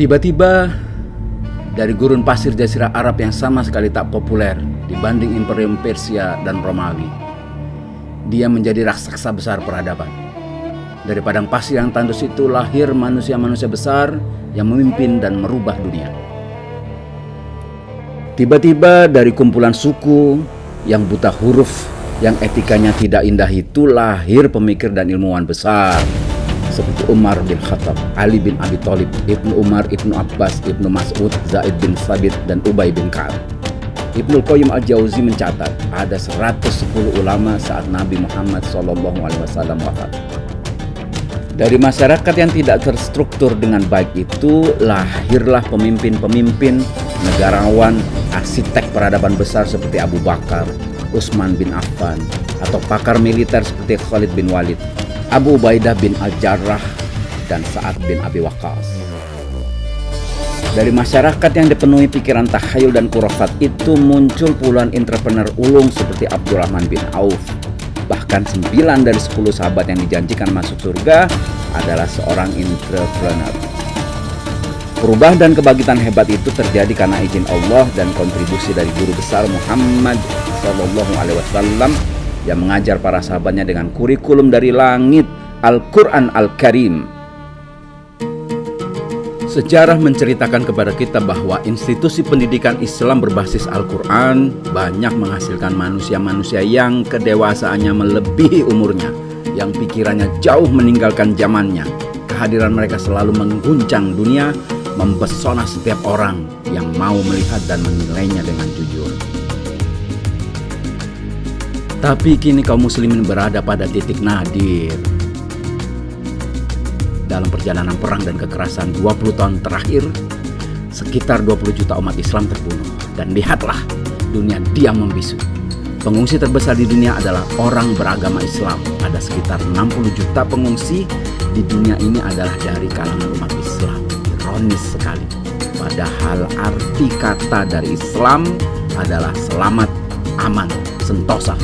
Tiba-tiba dari gurun pasir Jazirah Arab yang sama sekali tak populer dibanding Imperium Persia dan Romawi, dia menjadi raksasa besar peradaban. Dari padang pasir yang tandus itu lahir manusia-manusia besar yang memimpin dan merubah dunia. Tiba-tiba dari kumpulan suku yang buta huruf, yang etikanya tidak indah itu lahir pemikir dan ilmuwan besar seperti Umar bin Khattab, Ali bin Abi Thalib, Ibnu Umar, Ibnu Abbas, Ibnu Mas'ud, Zaid bin Thabit, dan Ubay bin Ka'ab. Ibnul Qayyim Al-Jauzi mencatat ada 110 ulama saat Nabi Muhammad SAW wafat. Dari masyarakat yang tidak terstruktur dengan baik itu lahirlah pemimpin-pemimpin, negarawan, arsitek peradaban besar seperti Abu Bakar, Utsman bin Affan, atau pakar militer seperti Khalid bin Walid, Abu Ubaidah bin Al-Jarrah, dan Sa'ad bin Abi Waqqas. Dari masyarakat yang dipenuhi pikiran takhayul dan khurafat itu muncul puluhan entrepreneur ulung seperti Abdurrahman bin Auf. Bahkan 9 dari 10 sahabat yang dijanjikan masuk surga adalah seorang entrepreneur. Perubahan dan kebangkitan hebat itu terjadi karena izin Allah dan kontribusi dari guru besar Muhammad SAW yang mengajar para sahabatnya dengan kurikulum dari langit, Al-Quran Al-Karim. Sejarah menceritakan kepada kita bahwa institusi pendidikan Islam berbasis Al-Quran banyak menghasilkan manusia-manusia yang kedewasaannya melebihi umurnya, yang pikirannya jauh meninggalkan zamannya. Kehadiran mereka selalu mengguncang dunia, mempesona setiap orang yang mau melihat dan menilainya dengan jujur. Tapi kini kaum muslimin berada pada titik nadir. Dalam perjalanan perang dan kekerasan 20 tahun terakhir, sekitar 20 juta umat Islam terbunuh. Dan lihatlah, dunia diam membisu. Pengungsi terbesar di dunia adalah orang beragama Islam. Ada sekitar 60 juta pengungsi di dunia ini adalah dari kalangan umat Islam. Ironis sekali. Padahal arti kata dari Islam adalah selamat, aman, sentosa.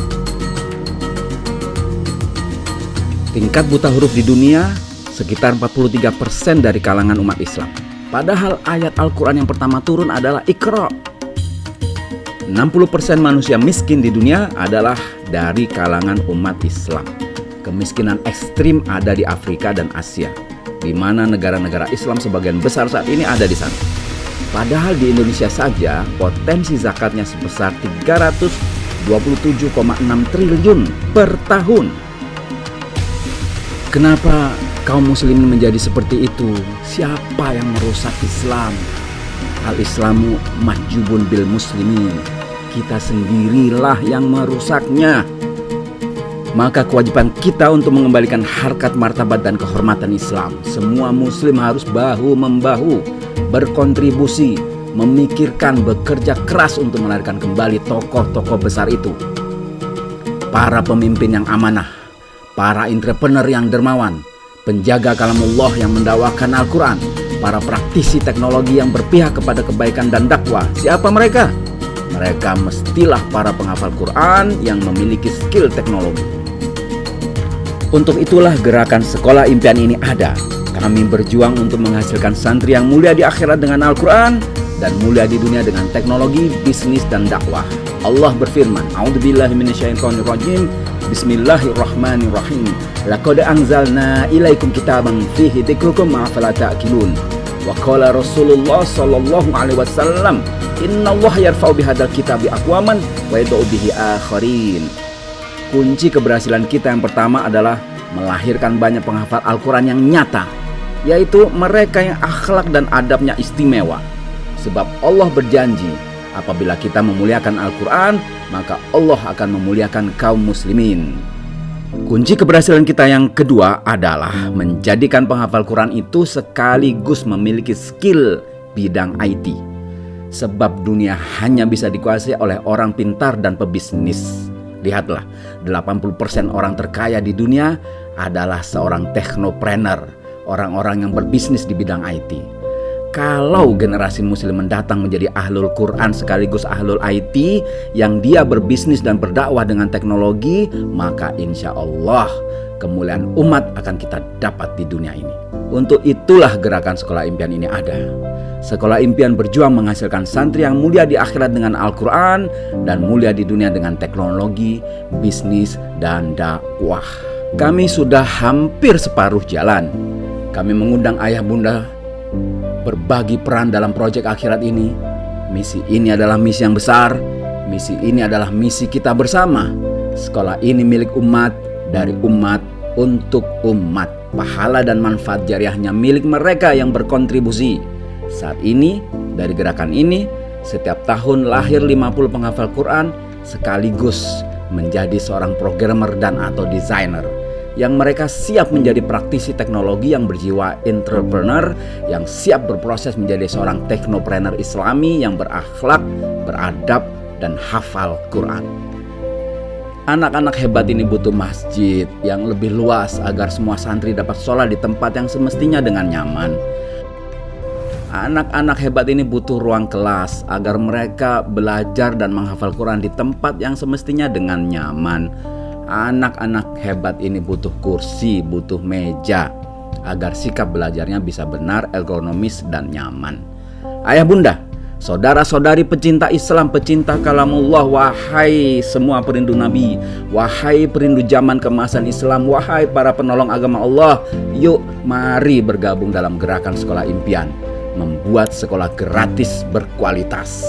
Tingkat buta huruf di dunia sekitar 43% dari kalangan umat Islam. Padahal ayat Al-Quran yang pertama turun adalah Iqra. 60% manusia miskin di dunia adalah dari kalangan umat Islam. Kemiskinan ekstrim ada di Afrika dan Asia, di mana negara-negara Islam sebagian besar saat ini ada di sana. Padahal di Indonesia saja potensi zakatnya sebesar 327,6 triliun per tahun. Kenapa kaum muslimin menjadi seperti itu? Siapa yang merusak Islam? Al-Islamu mahjubun bil muslimin. Kita sendirilah yang merusaknya. Maka kewajiban kita untuk mengembalikan harkat, martabat, dan kehormatan Islam. Semua muslim harus bahu-membahu, berkontribusi, memikirkan, bekerja keras untuk melahirkan kembali tokoh-tokoh besar itu. Para pemimpin yang amanah, para entrepreneur yang dermawan, penjaga kalamullah yang mendakwakan Al-Quran, para praktisi teknologi yang berpihak kepada kebaikan dan dakwah. Siapa mereka? Mereka mestilah para penghafal Quran yang memiliki skill teknologi. Untuk itulah gerakan Sekolah Impian ini ada. Kami berjuang untuk menghasilkan santri yang mulia di akhirat dengan Al-Quran dan mulia di dunia dengan teknologi, bisnis, dan dakwah. Allah berfirman, A'udzubillahi minasyaitonirrajim, Bismillahirrahmanirrahim. Laqad anzalna ilaikum kitaban fihi dzikrukum afala ta'qilun. Wa qala Rasulullah sallallahu alaihi wasallam, innallaha yarfa'u bihadzal kitabi aqwaman wa yad'u bihi akharin. Kunci keberhasilan kita yang pertama adalah melahirkan banyak penghafal Al-Quran yang nyata, yaitu mereka yang akhlak dan adabnya istimewa. Sebab Allah berjanji, apabila kita memuliakan Al-Quran, maka Allah akan memuliakan kaum muslimin. Kunci keberhasilan kita yang kedua adalah menjadikan penghafal Quran itu sekaligus memiliki skill bidang IT. Sebab dunia hanya bisa dikuasai oleh orang pintar dan pebisnis. Lihatlah, 80% orang terkaya di dunia adalah seorang teknopreneur, orang-orang yang berbisnis di bidang IT. Kalau generasi muslim mendatang menjadi ahlul Quran sekaligus ahlul IT yang dia berbisnis dan berdakwah dengan teknologi, maka insya Allah kemuliaan umat akan kita dapat di dunia ini. Untuk itulah gerakan Sekolah Impian ini ada. Sekolah Impian berjuang menghasilkan santri yang mulia di akhirat dengan Al-Quran dan mulia di dunia dengan teknologi, bisnis, dan dakwah. Kami sudah hampir separuh jalan. Kami mengundang ayah bunda berbagi peran dalam proyek akhirat ini. Misi ini adalah misi yang besar. Misi ini adalah misi kita bersama. Sekolah ini milik umat, dari umat, untuk umat. Pahala dan manfaat jariahnya milik mereka yang berkontribusi. Saat ini, dari gerakan ini, setiap tahun lahir 50 penghafal Quran sekaligus menjadi seorang programmer dan atau desainer, yang mereka siap menjadi praktisi teknologi yang berjiwa entrepreneur, yang siap berproses menjadi seorang teknopreneur Islami yang berakhlak, beradab, dan hafal Quran. Anak-anak hebat ini butuh masjid yang lebih luas agar semua santri dapat sholat di tempat yang semestinya dengan nyaman. Anak-anak hebat ini butuh ruang kelas agar mereka belajar dan menghafal Quran di tempat yang semestinya dengan nyaman. Anak-anak hebat ini butuh kursi, butuh meja agar sikap belajarnya bisa benar, ergonomis, dan nyaman. Ayah bunda, saudara-saudari pecinta Islam, pecinta kalamullah, wahai semua perindu Nabi, wahai perindu zaman keemasan Islam, wahai para penolong agama Allah, yuk mari bergabung dalam gerakan Sekolah Impian, membuat sekolah gratis berkualitas.